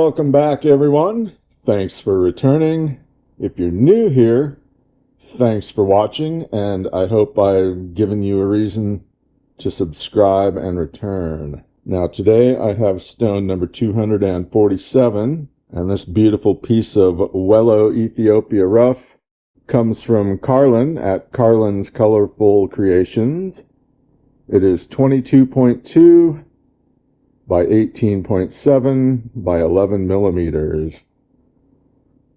Welcome back, everyone. Thanks for returning. If you're new here, thanks for watching, and I hope I've given you a reason to subscribe and return. Now today I have stone number 247, and this beautiful piece of Welo Ethiopia rough comes from Carlyn at Carlyn's Colorful Creations. It is 22.2 by 18.7 by 11 millimeters.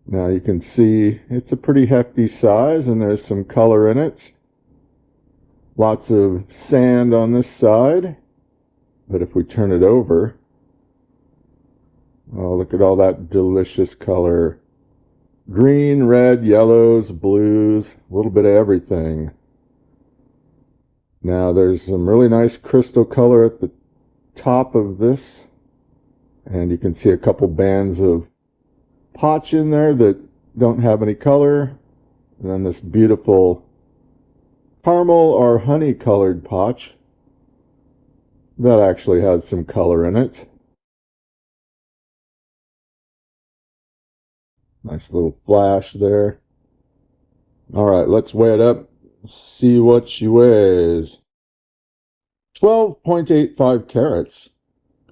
Now you can see it's a pretty hefty size, and there's some color in it. Lots of sand on this side, but if we turn it over, oh, look at all that delicious color. Green, red, yellows, blues, a little bit of everything. Now there's some really nice crystal color at the top of this, and you can see a couple bands of potch in there that don't have any color, and then this beautiful caramel or honey colored potch that actually has some color in it. Nice little flash there. All right, let's weigh it up, see what she weighs. 12.85 carats.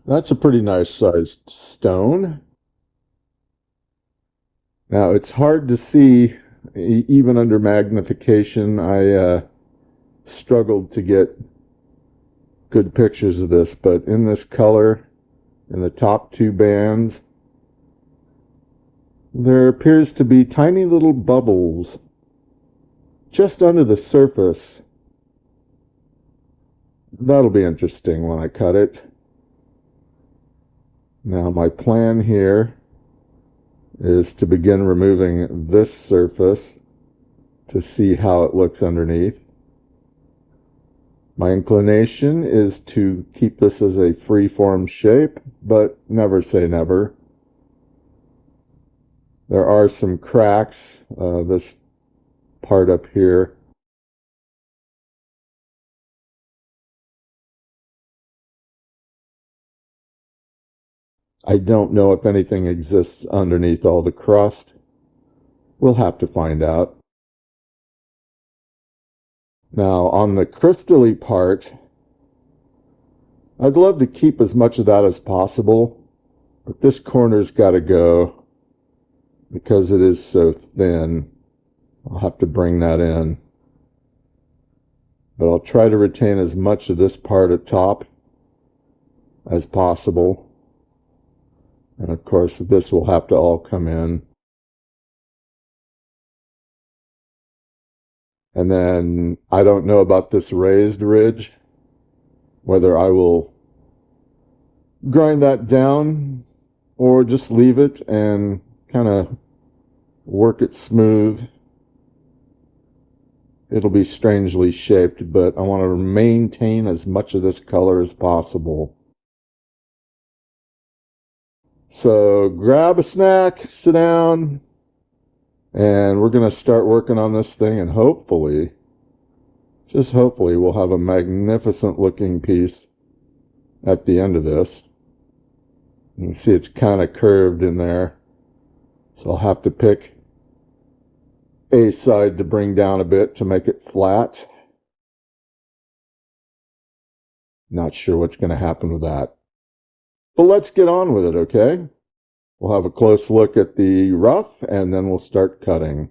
That's a pretty nice sized stone. Now it's hard to see even under magnification. I struggled to get good pictures of this, but in this color, in the top two bands, there appears to be tiny little bubbles just under the surface. That'll be interesting when I cut it. Now my plan here is to begin removing this surface to see how it looks underneath. My inclination is to keep this as a free-form shape, but never say never. There are some cracks, this part up here. I don't know if anything exists underneath all the crust. We'll have to find out. Now, on the crystally part, I'd love to keep as much of that as possible, but this corner's got to go because it is so thin. I'll have to bring that in. But I'll try to retain as much of this part at top as possible. And of course, this will have to all come in. And then I don't know about this raised ridge, whether I will grind that down or just leave it and kind of work it smooth. It'll be strangely shaped, but I want to maintain as much of this color as possible. So grab a snack, sit down, and we're going to start working on this thing, and hopefully, just hopefully, we'll have a magnificent looking piece at the end of this. You can see it's kind of curved in there, so I'll have to pick a side to bring down a bit to make it flat. Not sure what's going to happen with that. But let's get on with it, okay? We'll have a close look at the rough, and then we'll start cutting.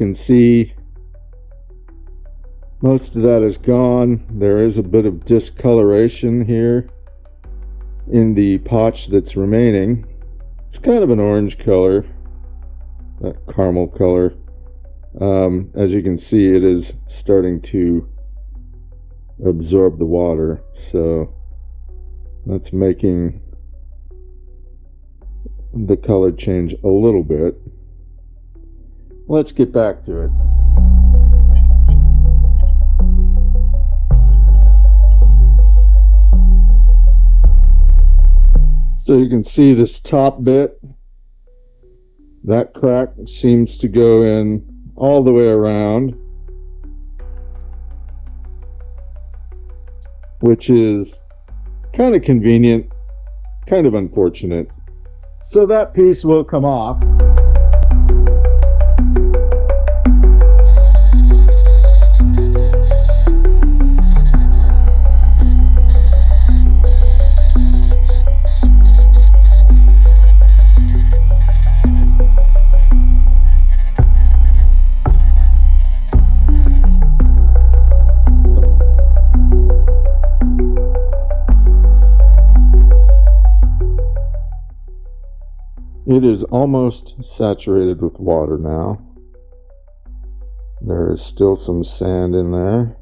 can see most of that is gone. There is a bit of discoloration here in the potch that's remaining. It's kind of an orange color, that caramel color. As you can see, it is starting to absorb the water, so that's making the color change a little bit. Let's get back to it. So you can see this top bit, that crack seems to go in all the way around, which is kind of convenient, kind of unfortunate. So that piece will come off. It is almost saturated with water now. There is still some sand in there.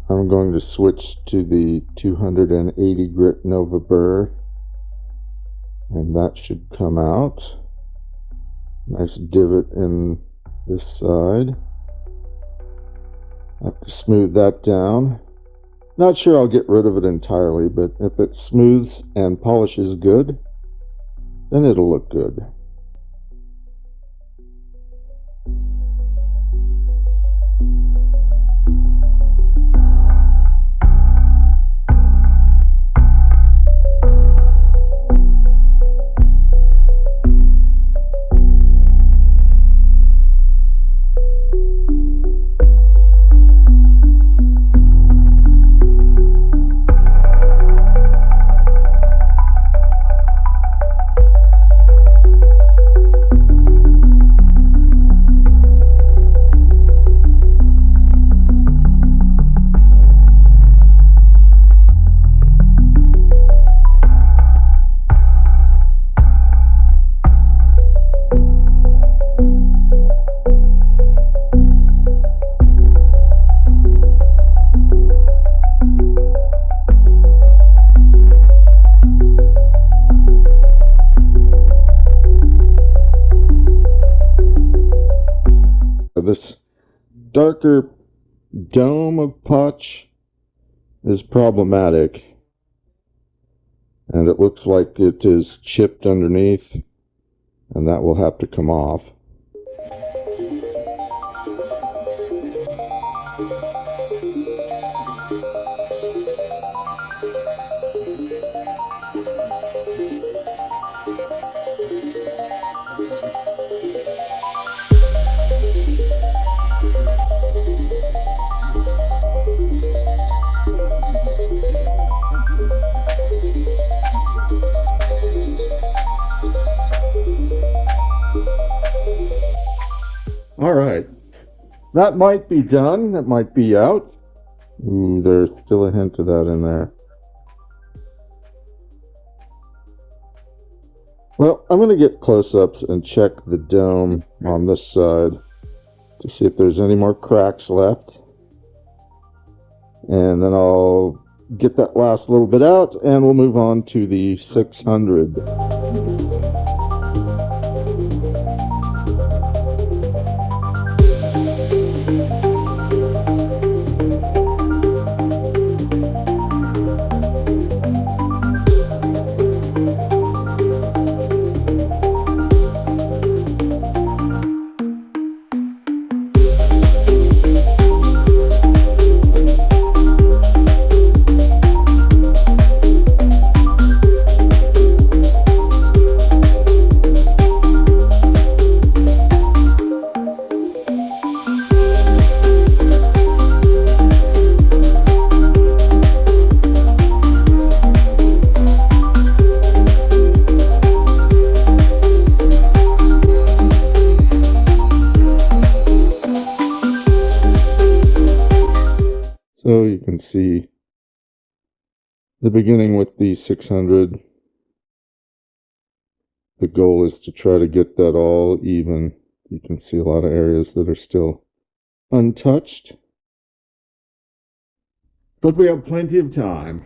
I'm going to switch to the 280 grit Nova burr, and that should come out. Nice divot in this side. I have to smooth that down. Not sure I'll get rid of it entirely, but if it smooths and polishes good, then it'll look good. This darker dome of potch is problematic, and it looks like it is chipped underneath, and that will have to come off. All right, that might be done. That might be out. Ooh, there's still a hint of that in there. Well, I'm going to get close-ups and check the dome on this side to see if there's any more cracks left. And then I'll get that last little bit out, and we'll move on to the 600. So you can see the beginning with the 600. The goal is to try to get that all even. You can see a lot of areas that are still untouched. But we have plenty of time.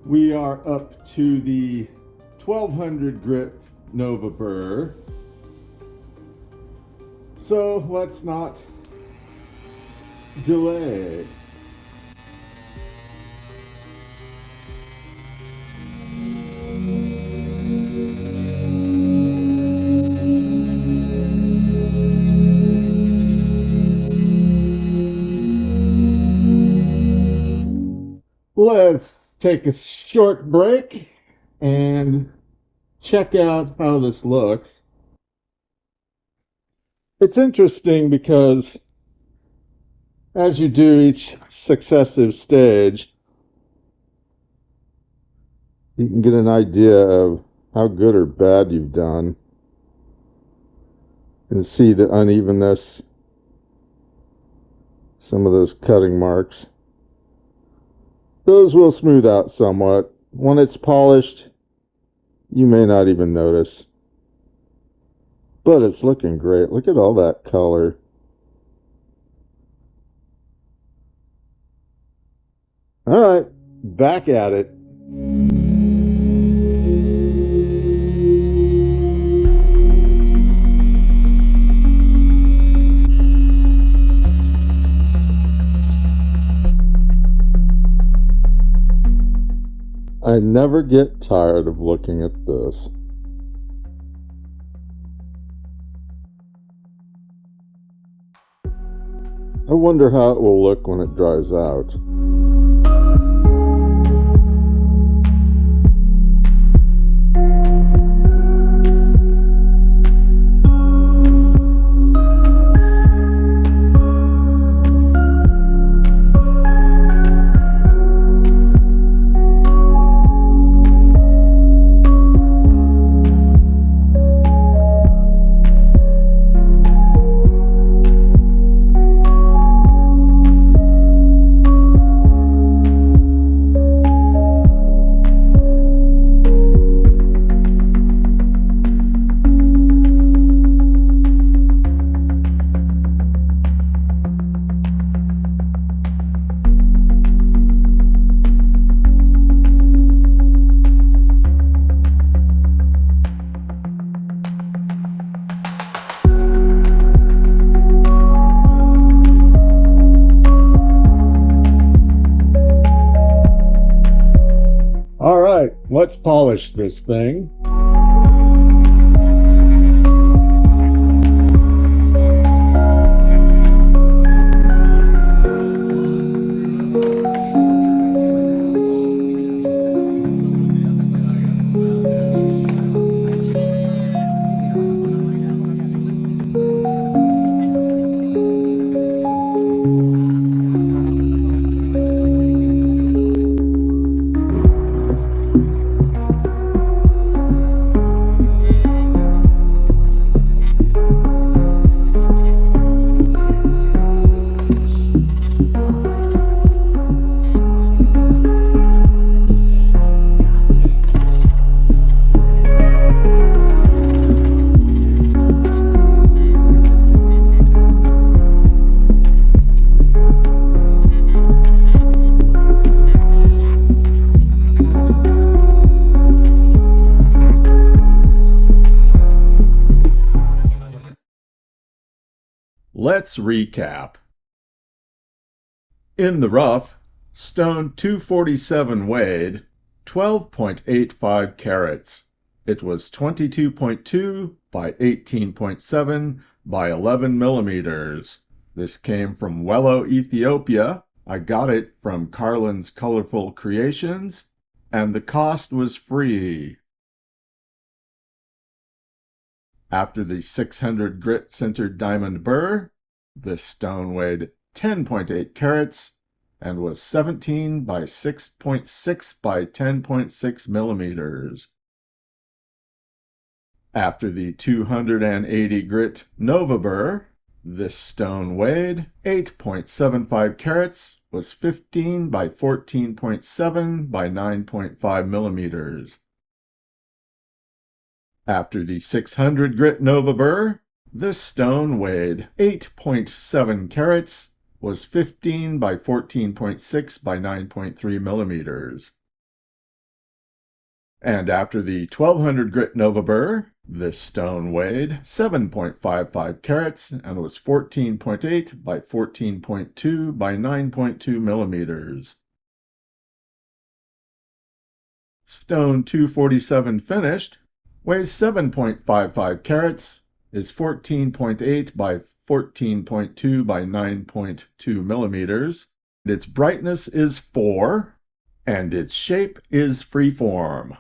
We are up to the 1200 grit Nova burr. So let's not delay. Let's take a short break and check out how this looks. It's interesting because as you do each successive stage, you can get an idea of how good or bad you've done and see the unevenness, some of those cutting marks. Those will smooth out somewhat. When it's polished, you may not even notice. But it's looking great. Look at all that color. All right, back at it. I never get tired of looking at this. I wonder how it will look when it dries out. All right, let's polish this thing. Let's recap. In the rough, stone 247 weighed 12.85 carats. It was 22.2 by 18.7 by 11 millimeters. This came from Welo, Ethiopia. I got it from Carlyn's Colorful Creations, and the cost was free. After the 600 grit sintered diamond burr, this stone weighed 10.8 carats and was 17 by 6.6 by 10.6 millimeters. After the 280 grit Nova burr, this stone weighed 8.75 carats, was 15 by 14.7 by 9.5 millimeters. After the 600 grit Nova burr, this stone weighed 8.7 carats, was 15 by 14.6 by 9.3 millimeters. And after the 1200 grit Nova burr, this stone weighed 7.55 carats and was 14.8 by 14.2 by 9.2 millimeters. Stone 247 finished weighs 7.55 carats, is 14.8 by 14.2 by 9.2 millimeters. Its brightness is 4, and its shape is freeform.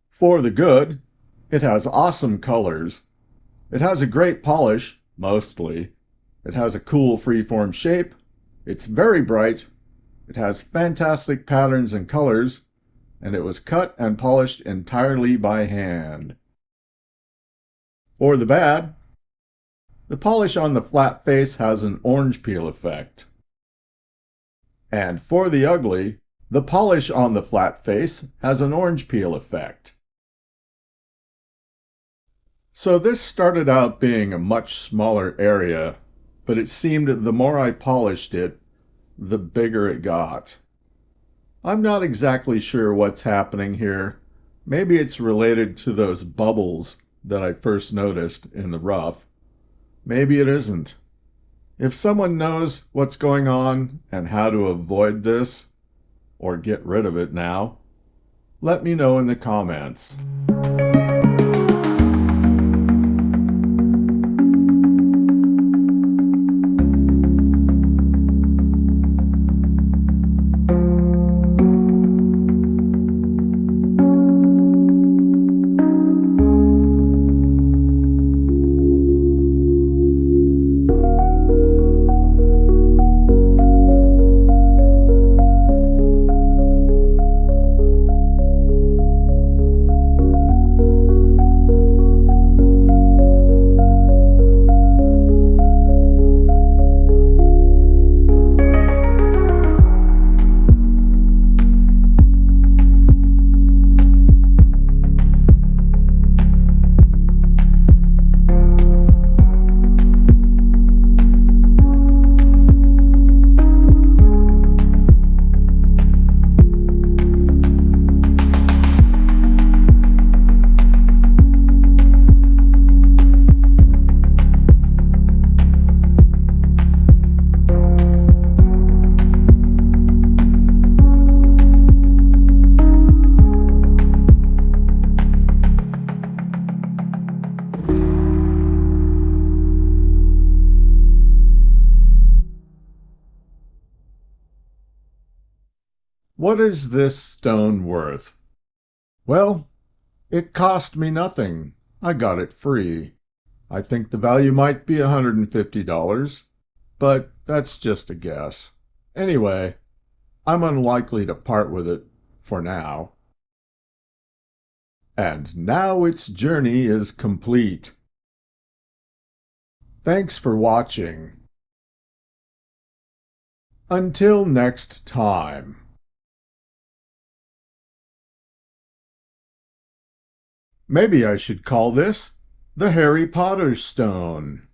For the good, it has awesome colors. It has a great polish, mostly. It has a cool freeform shape. It's very bright. It has fantastic patterns and colors, and it was cut and polished entirely by hand. For the bad, the polish on the flat face has an orange peel effect. And for the ugly, the polish on the flat face has an orange peel effect. So this started out being a much smaller area, but it seemed the more I polished it, the bigger it got. I'm not exactly sure what's happening here. Maybe it's related to those bubbles that I first noticed in the rough. Maybe it isn't. If someone knows what's going on and how to avoid this, or get rid of it now, let me know in the comments. What is this stone worth? Well, it cost me nothing. I got it free. I think the value might be $150, but that's just a guess. Anyway, I'm unlikely to part with it for now. And now its journey is complete. Thanks for watching. Until next time. Maybe I should call this the Harry Potter stone.